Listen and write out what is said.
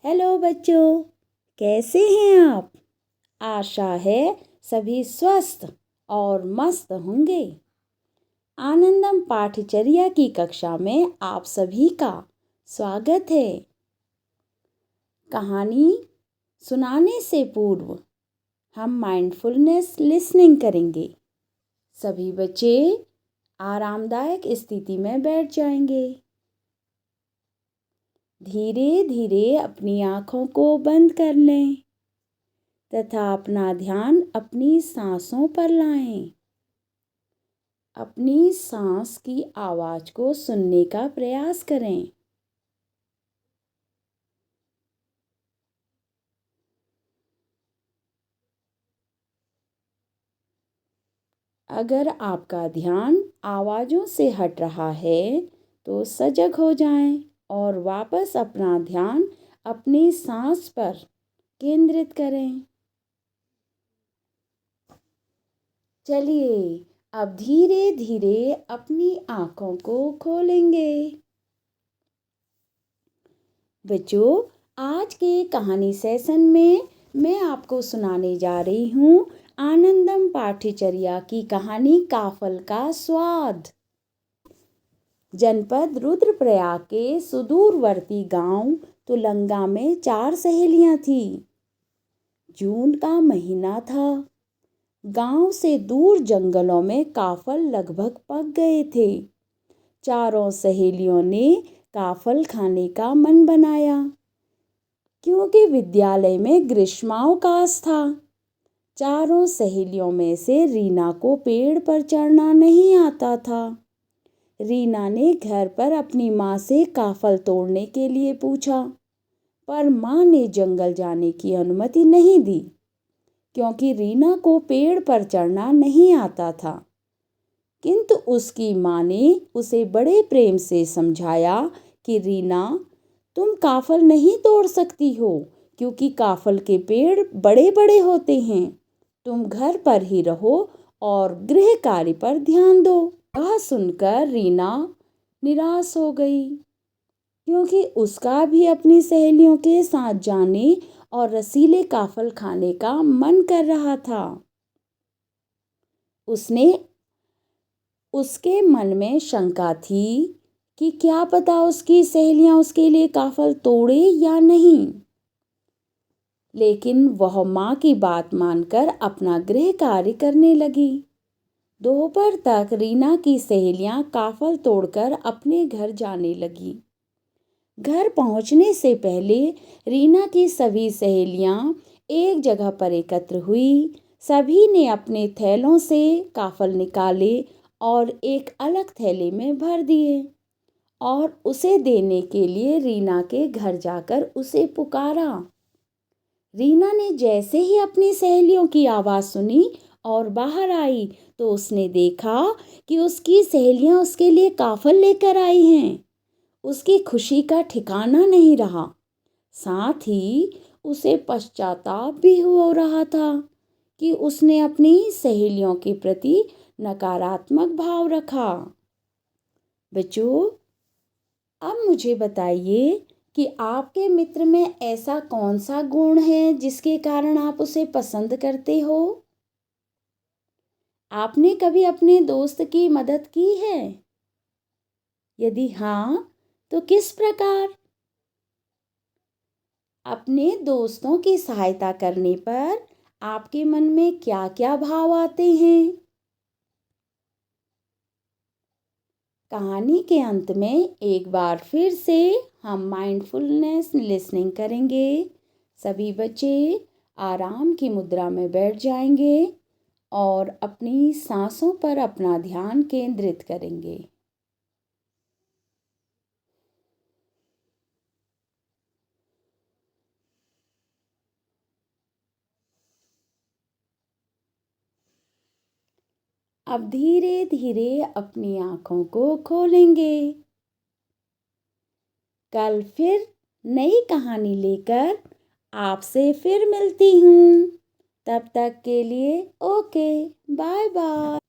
Hello बच्चों, कैसे हैं आप? आशा है सभी स्वस्थ और मस्त होंगे। आनंदम पाठचर्या की कक्षा में आप सभी का स्वागत है। कहानी सुनाने से पूर्व हम माइंडफुलनेस लिसनिंग करेंगे। सभी बच्चे आरामदायक स्थिति में बैठ जाएंगे। धीरे धीरे अपनी आँखों को बंद कर लें तथा अपना ध्यान अपनी सांसों पर लाएं। अपनी सांस की आवाज़ को सुनने का प्रयास करें। अगर आपका ध्यान आवाज़ों से हट रहा है तो सजग हो जाएं और वापस अपना ध्यान अपनी सांस पर केंद्रित करें। चलिए अब धीरे धीरे अपनी आँखों को खोलेंगे। बच्चों, आज के कहानी सेशन में मैं आपको सुनाने जा रही हूँ आनंदम पाठचर्या की कहानी काफल का स्वाद। जनपद रुद्रप्रयाग के सुदूरवर्ती गांव तुलंगा में 4 सहेलियां थीं। जून का महीना था। गांव से दूर जंगलों में काफल लगभग पक गए थे। चारों सहेलियों ने काफल खाने का मन बनाया क्योंकि विद्यालय में ग्रीष्मावकाश था। चारों सहेलियों में से रीना को पेड़ पर चढ़ना नहीं आता था। रीना ने घर पर अपनी माँ से काफल तोड़ने के लिए पूछा, पर माँ ने जंगल जाने की अनुमति नहीं दी क्योंकि रीना को पेड़ पर चढ़ना नहीं आता था। किंतु उसकी माँ ने उसे बड़े प्रेम से समझाया कि रीना, तुम काफल नहीं तोड़ सकती हो क्योंकि काफल के पेड़ बड़े बड़े होते हैं। तुम घर पर ही रहो और गृह कार्य पर ध्यान दो। यह सुनकर रीना निराश हो गई क्योंकि उसका भी अपनी सहेलियों के साथ जाने और रसीले काफल खाने का मन कर रहा था। उसके मन में शंका थी कि क्या पता उसकी सहेलियां उसके लिए काफल तोड़े या नहीं। लेकिन वह माँ की बात मानकर अपना गृह कार्य करने लगी। दोपहर तक रीना की सहेलियां काफल तोड़कर अपने घर जाने लगी। घर पहुंचने से पहले रीना की सभी सहेलियां एक जगह पर एकत्र हुई। सभी ने अपने थैलों से काफल निकाले और एक अलग थैले में भर दिए और उसे देने के लिए रीना के घर जाकर उसे पुकारा। रीना ने जैसे ही अपनी सहेलियों की आवाज़ सुनी और बाहर आई तो उसने देखा कि उसकी सहेलियां उसके लिए काफल लेकर आई हैं। उसकी खुशी का ठिकाना नहीं रहा। साथ ही उसे पश्चाताप भी हो रहा था कि उसने अपनी सहेलियों के प्रति नकारात्मक भाव रखा। बच्चों, अब मुझे बताइए कि आपके मित्र में ऐसा कौन सा गुण है जिसके कारण आप उसे पसंद करते हो? आपने कभी अपने दोस्त की मदद की है? यदि हाँ, तो किस प्रकार? अपने दोस्तों की सहायता करने पर आपके मन में क्या क्या भाव आते हैं? कहानी के अंत में एक बार फिर से हम माइंडफुलनेस लिसनिंग करेंगे। सभी बच्चे आराम की मुद्रा में बैठ जाएंगे और अपनी सांसों पर अपना ध्यान केंद्रित करेंगे। अब धीरे धीरे अपनी आँखों को खोलेंगे। कल फिर नई कहानी लेकर आपसे फिर मिलती हूँ। तब तक के लिए ओके, बाय बाय।